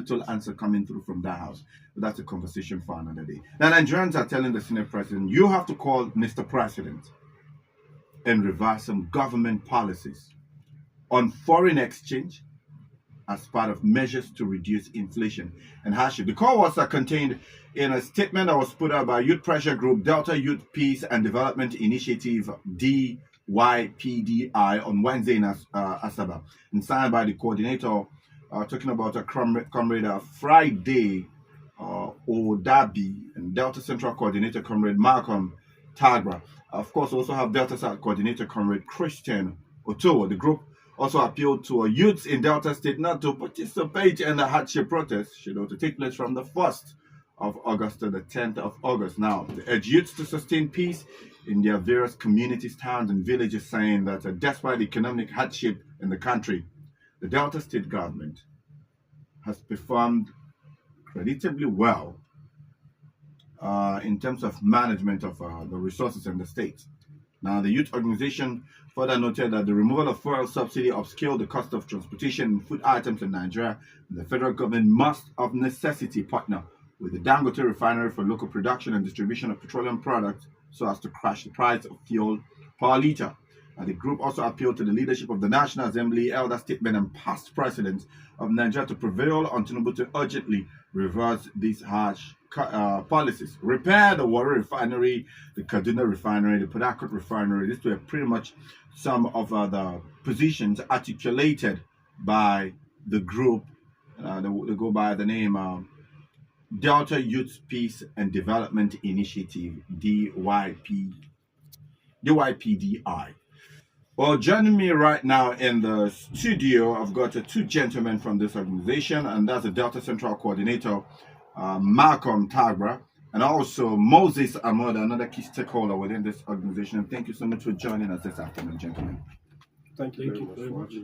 little answer coming through from that house. But that's a conversation for another day. Now, Nigerians are telling the Senate president, you have to call Mr. President and reverse some government policies on foreign exchange as part of measures to reduce inflation and hardship. The call was contained in a statement that was put out by Youth Pressure Group, Delta Youth Peace and Development Initiative, DYPDI, on Wednesday in Asaba, and signed by the coordinator, talking about a comrade Friday Odabi, and Delta Central Coordinator, Comrade Malcolm Tagra. Of course, also have Delta South Coordinator, Comrade Christian Otowo. The group also appealed to youths in Delta State not to participate in the hardship protest, scheduled to take place from the 1st of August to the 10th of August. Now, they urge youths to sustain peace in their various communities, towns, and villages, saying that despite economic hardship in the country, the Delta State government has performed creditably well in terms of management of the resources in the state. Now, the youth organization further noted that the removal of fuel subsidy upscaled the cost of transportation and food items in Nigeria, and the federal government must, of necessity, partner with the Dangote Refinery for local production and distribution of petroleum products so as to crash the price of fuel per liter. The group also appealed to the leadership of the National Assembly, elder statesmen, and past presidents of Nigeria to prevail on Tinubu to urgently reverse these harsh policies. Repair the Warri Refinery, the Kaduna Refinery, the Port Harcourt Refinery. These were pretty much some of the positions articulated by the group. They go by the name Delta Youth Peace and Development Initiative, DYPDI. Well, joining me right now in the studio, I've got two gentlemen from this organization, and that's the Delta Central Coordinator, Malcolm Tagra, and also Moses Ahmed, another key stakeholder within this organization. And thank you so much for joining us this afternoon, gentlemen. Thank you very much.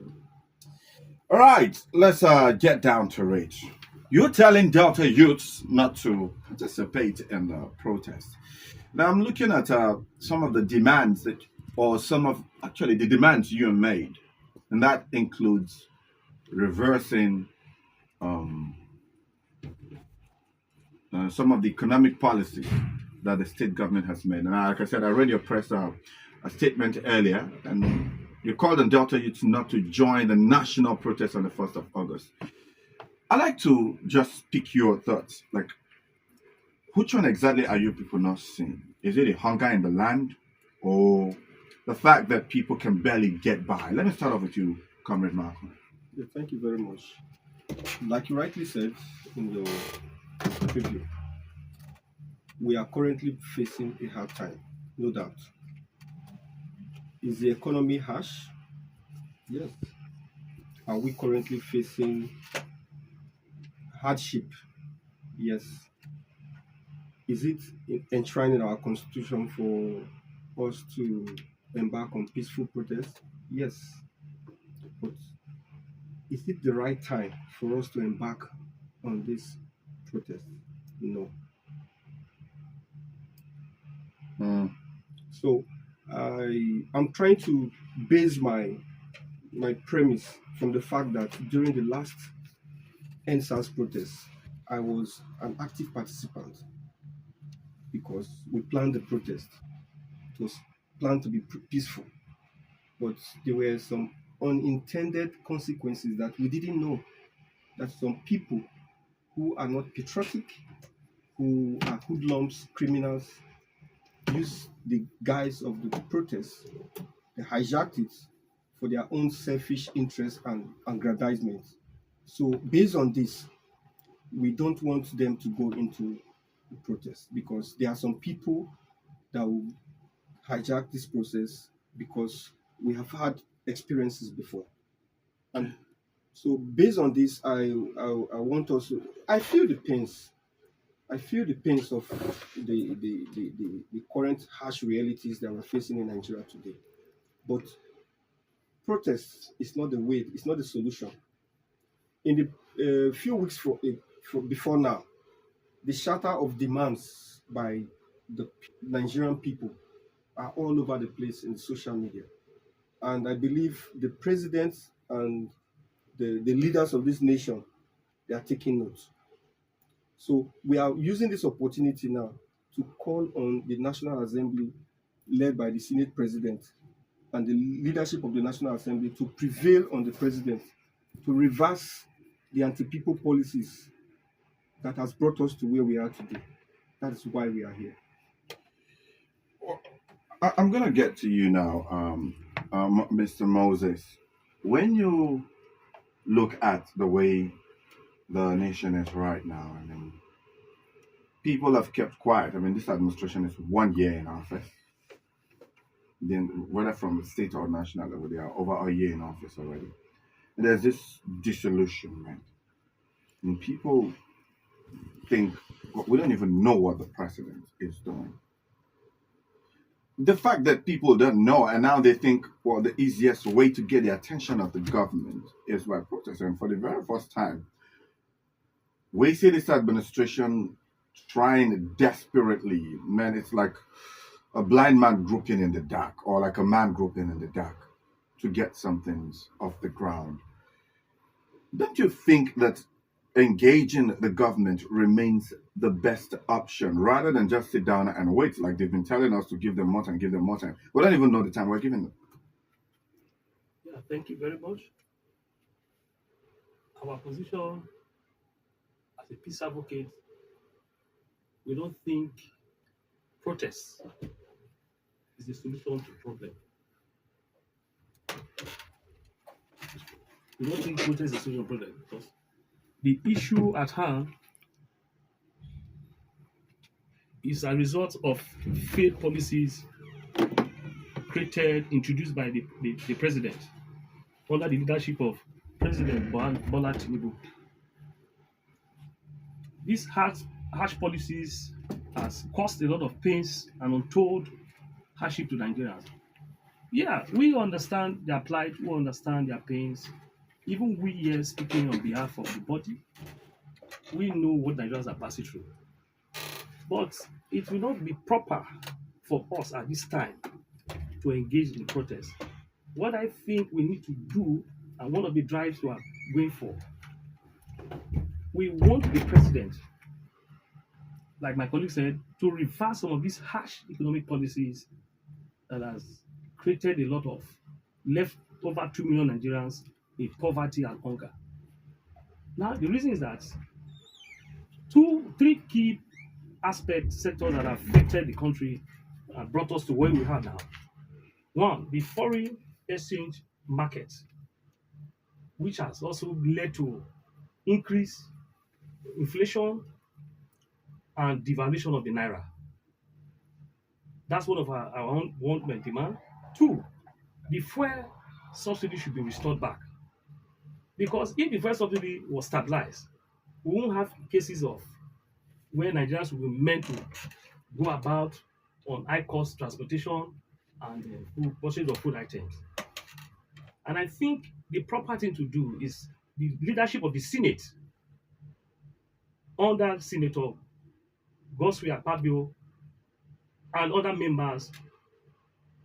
All right, let's get down to it. You're telling Delta youths not to participate in the protest. Now, I'm looking at some of the demands that, or some of actually the demands you made, and that includes reversing some of the economic policies that the state government has made. And like I said, I read your press a statement earlier, and you called on Delta youths not to join the national protest on the 1st of August. I'd like to just pick your thoughts. Like, which one exactly are you people not seeing? Is it a hunger in the land, or the fact that people can barely get by? Let me start off with you, Comrade Malcolm. Yeah, thank you very much. Like you rightly said in your preview, we are currently facing a hard time, no doubt. Is the economy harsh? Yes. Are we currently facing hardship? Yes. Is it enshrined in our constitution for us to embark on peaceful protest? Yes. But is it the right time for us to embark on this protest? No. So I'm trying to base my premise from the fact that during the last NSAS protest, I was an active participant because we planned the protest. It was planned to be peaceful, but there were some unintended consequences that we didn't know, that some people who are not patriotic, who are hoodlums, criminals, use the guise of the protest. They hijacked it for their own selfish interests and aggrandizement. So based on this, we don't want them to go into the protest because there are some people that will hijack this process because we have had experiences before. And so based on this, I want us to, I feel the pains of the current harsh realities that we're facing in Nigeria today. But protest is not the way, it's not the solution. In the few weeks before now, the shatter of demands by the Nigerian people are all over the place in social media. And I believe the president and the leaders of this nation, They are taking notes. So we are using this opportunity now to call on the National Assembly, led by the Senate President, and the leadership of the National Assembly to prevail on the President to reverse the anti-people policies that has brought us to where we are today. That is why we are here. I'm going to get to you now, Mr. Moses. When you look at the way the nation is right now, I mean, people have kept quiet. I mean, this administration is 1 year in office. Then, whether from the state or national level, they are over a year in office already. And there's this disillusionment. And people think, well, we don't even know what the president is doing. The fact that people don't know, and now they think, well, the easiest way to get the attention of the government is by protesting. And for the very first time, we see this administration trying desperately, man, it's like a blind man groping in the dark, or like a man groping in the dark to get some things off the ground. Don't you think that engaging the government remains the best option rather than just sit down and wait like they've been telling us to give them more time, give them more time? We don't even know the time we're giving them. Yeah, thank you very much. Our position as a peace advocate, we don't think protest is the solution to the problem. We don't think protest is the solution to the problem because the issue at hand is a result of failed policies introduced by the president under the leadership of President Bola Tinubu. These harsh policies has caused a lot of pains and untold hardship to Nigerians. Yeah, we understand their plight, we understand their pains. Even we here speaking on behalf of the body, we know what Nigerians are passing through. But it will not be proper for us at this time to engage in protest. What I think we need to do, and one of the drives we are going for, we want the president, like my colleague said, to reverse some of these harsh economic policies that has created a lot of, left over 2 million Nigerians in poverty and hunger. Now, the reason is that three key sectors that have affected the country and brought us to where we are now. One, the foreign exchange market, which has also led to increased inflation and devaluation of the naira. That's one of our own demand. Two, the fuel subsidy should be restored back. Because if the fuel subsidy was stabilized, we won't have cases of where Nigerians will be meant to go about on high cost transportation and purchase of food items. And I think the proper thing to do is the leadership of the Senate under Senator Godswill Akpobio and other members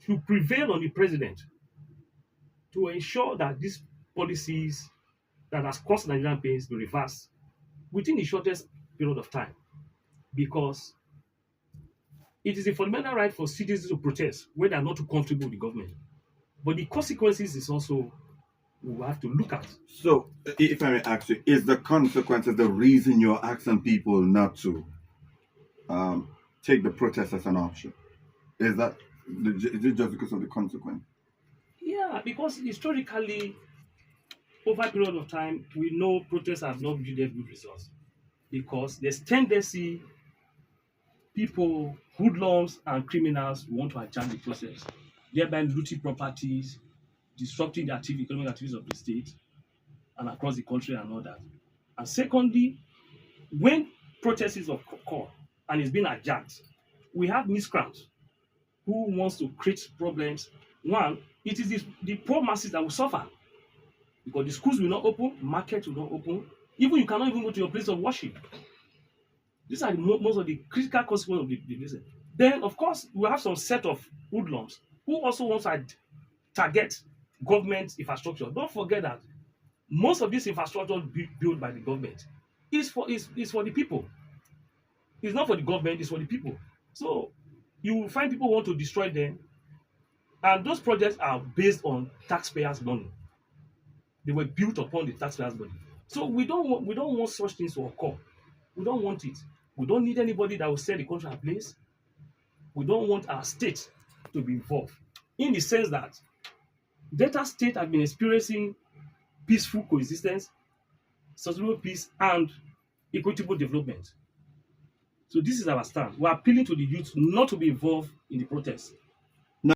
to prevail on the president to ensure that these policies that has caused Nigerian pains be reversed within the shortest period of time. Because it is a fundamental right for citizens to protest when they are not too comfortable with the government. But the consequences is also we will have to look at. So, if I may ask you, is the consequences the reason you're asking people not to take the protest as an option? Is it just because of the consequence? Yeah, because historically, over a period of time, we know protests have not yielded good results. Because there's tendency people, hoodlums and criminals want to adjourn the process, thereby looting properties, disrupting the economic activities of the state and across the country and all that. And secondly, when protests occur and it's being adjourned, we have miscreants who wants to create problems. One, it is the poor masses that will suffer because the schools will not open, markets will not open, even you cannot even go to your place of worship. These are most of the critical consequences of the reason. Then, of course, we have some set of hoodlums who also want to target government infrastructure. Don't forget that most of this infrastructure built by the government is for the people. It's not for the government, it's for the people. So you will find people want to destroy them, and those projects are based on taxpayers' money. They were built upon the taxpayers' money. So we don't want such things to occur. We don't want it. We don't need anybody that will set the country ablaze. We don't want our state to be involved, in the sense that Delta State have been experiencing peaceful coexistence, sustainable peace, and equitable development. So this is our stand. We are appealing to the youth not to be involved in the protests.